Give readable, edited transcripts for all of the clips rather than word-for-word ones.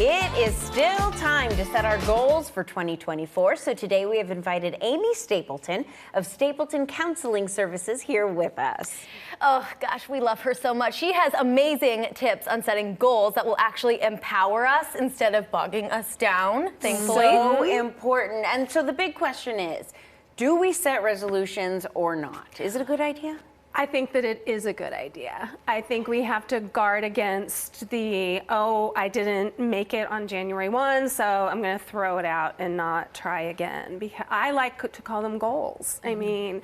It is still time to set our goals for 2024. So today we have invited Amy Stapleton of Stapleton Counseling Services here with us. Oh gosh, we love her so much. She has amazing tips on setting goals that will actually empower us instead of bogging us down, thankfully. So important. And so the big question is, do we set resolutions or not? Is it a good idea? I think that it is a good idea. I think we have to guard against the, oh, I didn't make it on January 1, so I'm going to throw it out and not try again. Because I like to call them goals. I mean,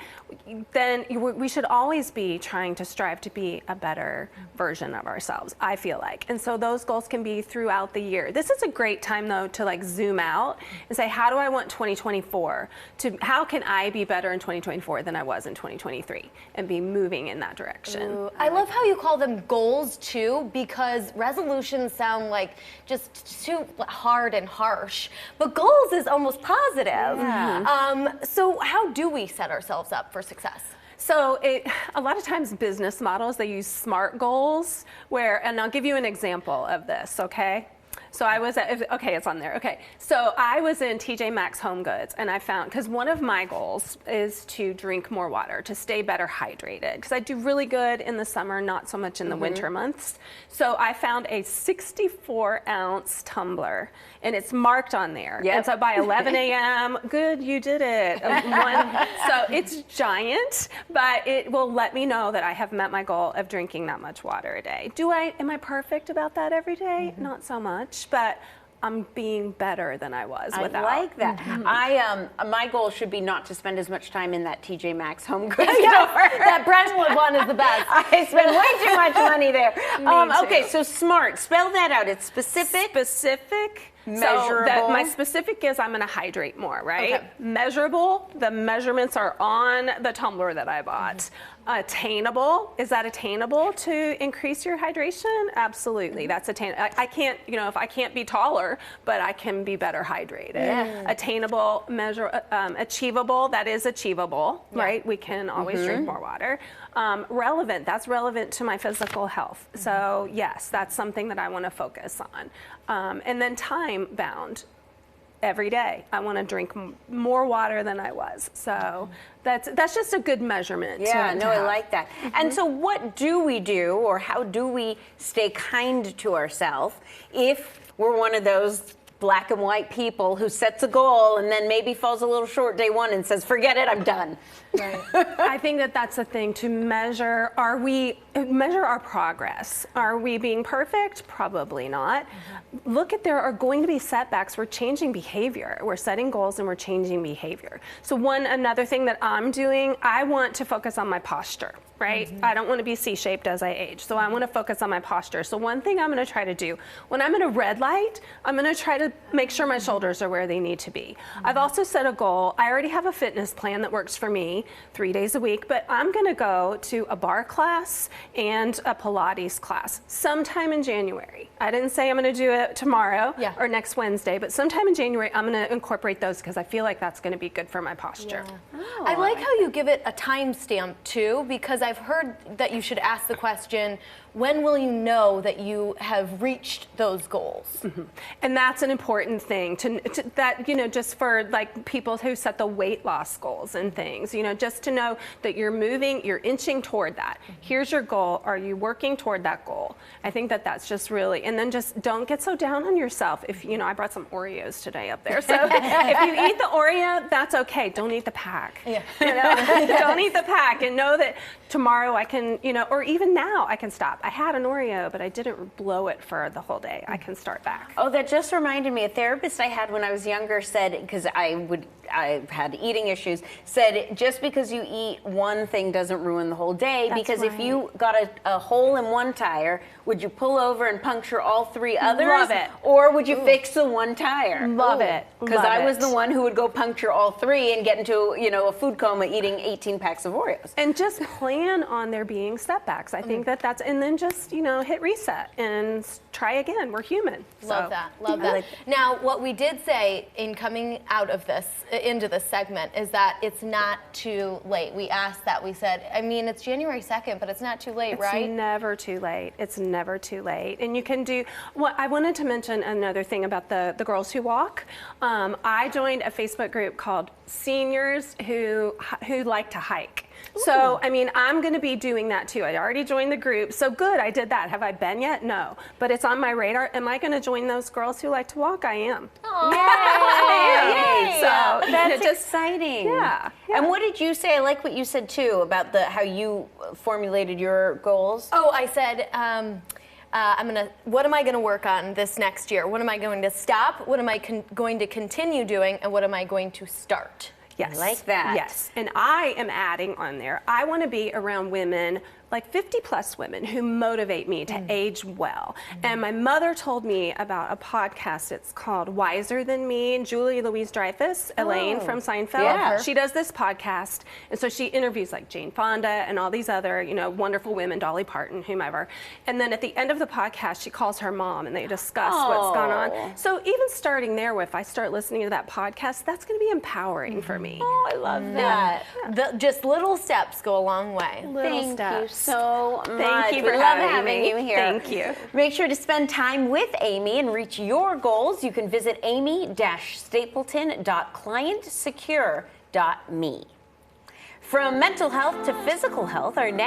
then we should always be trying to strive to be a better version of ourselves, I feel like. And so those goals can be throughout the year. This is a great time, though, to like zoom out and say, how do I want 2024 to, how can I be better in 2024 than I was in 2023 and be moving in that direction. Ooh, I love how you call them goals too, because resolutions sound like just too hard and harsh, but goals is almost positive. Yeah. So how do we set ourselves up for success? So a lot of times business models, they use SMART goals where, and I'll give you an example of this, okay? So I was at, okay, it's on there. Okay, so I was in TJ Maxx Home Goods, and I found, because one of my goals is to drink more water, to stay better hydrated, because I do really good in the summer, not so much in the winter months. So I found a 64-ounce tumbler, and it's marked on there. Yep. And so by 11 a.m., good, you did it. So it's giant, but it will let me know that I have met my goal of drinking that much water a day. Am I perfect about that every day? Not so much, but I'm being better than I was without. I like that. My goal should be not to spend as much time in that TJ Maxx Home Goods store. That Brentwood one is the best. I spend way too much money there. Me Okay, too. so SMART, spell that out. It's specific. Measurable. So my specific is I'm going to hydrate more, right? Okay. Measurable, the measurements are on the tumbler that I bought. Attainable, is that attainable to increase your hydration? Absolutely, that's attainable. I can't, if I can't be taller, but I can be better hydrated. Attainable, achievable, that is achievable, right? We can always drink more water. Relevant, that's relevant to my physical health. So yes, that's something that I want to focus on. And then time bound. Every day, I want to drink more water than I was. So that's just a good measurement. Yeah, to I have. like that. And so what do we do, or how do we stay kind to ourselves if we're one of those black and white people who sets a goal and then maybe falls a little short day one and says, forget it, I'm done? Right. I think that that's the thing, to measure. Measure our progress. Are we being perfect? Probably not. Look at, there are going to be setbacks. We're changing behavior. We're setting goals and we're changing behavior. So another thing that I'm doing, I want to focus on my posture. Right? I don't want to be C-shaped as I age. So I want to focus on my posture. So one thing I'm going to try to do, when I'm in a red light, I'm going to try to make sure my shoulders are where they need to be. I've also set a goal. I already have a fitness plan that works for me 3 days a week, but I'm going to go to a bar class and a Pilates class sometime in January. I didn't say I'm going to do it tomorrow or next Wednesday, but sometime in January, I'm going to incorporate those because I feel like that's going to be good for my posture. Yeah. I like how you give it a timestamp too, because I've heard that you should ask the question, when will you know that you have reached those goals? And that's an important thing just for like people who set the weight loss goals and things, just to know that you're inching toward that. Here's your goal. Are you working toward that goal? I think that that's just really, and then just don't get so down on yourself. If, I brought some Oreos today up there. So if you eat the Oreo, that's okay. Don't eat the pack. Yeah. Don't eat the pack, and know that tomorrow I can, or even now I can stop. I had an Oreo, but I didn't blow it for the whole day. I can start back. Oh, that just reminded me, a therapist I had when I was younger said, because I had eating issues, said just because you eat one thing doesn't ruin the whole day. That's because right. if you got a hole in one tire, would you pull over and puncture all three others? Love it. Or would you fix the one tire? Love it. Because I was the one who would go puncture all three and get into a food coma eating 18 packs of Oreos. And just plan on there being setbacks. I think that's, and then then just, hit reset and try again. We're human. Love that. Love that. Now, what we did say in coming out of this, into this segment, is that it's not too late. We asked that. We said, I mean, it's January 2nd, but it's not too late, right? It's never too late. It's never too late. And you can do, I wanted to mention another thing about the Girls Who Walk. I joined a Facebook group called Seniors Who Like to Hike. So, I mean, I'm going to be doing that too. I already joined the group. So good, I did that. Have I been yet? No. But it's on my radar. Am I going to join those girls who like to walk? I am. Yay! So That's exciting. Yeah. And what did you say? I like what you said too about how you formulated your goals. Oh, I said, what am I going to work on this next year? What am I going to stop? What am I going to continue doing? And what am I going to start? Yes. I like that. Yes. And I am adding on there, I want to be around women, like 50 plus women, who motivate me to age well. And my mother told me about a podcast. It's called Wiser Than Me. And Julie Louise-Dreyfus, Elaine from Seinfeld, Yeah. she does this podcast. And so she interviews like Jane Fonda and all these other, wonderful women, Dolly Parton, whomever. And then at the end of the podcast, she calls her mom and they discuss what's gone on. So even starting there, if I start listening to that podcast, that's going to be empowering for me. Oh, I love that. Just little steps go a long way. Thank you so much. Thank you We for love having me. you here. Thank you. Make sure to spend time with Amy and reach your goals. You can visit amy-stapleton.clientsecure.me. From mental health to physical health, our next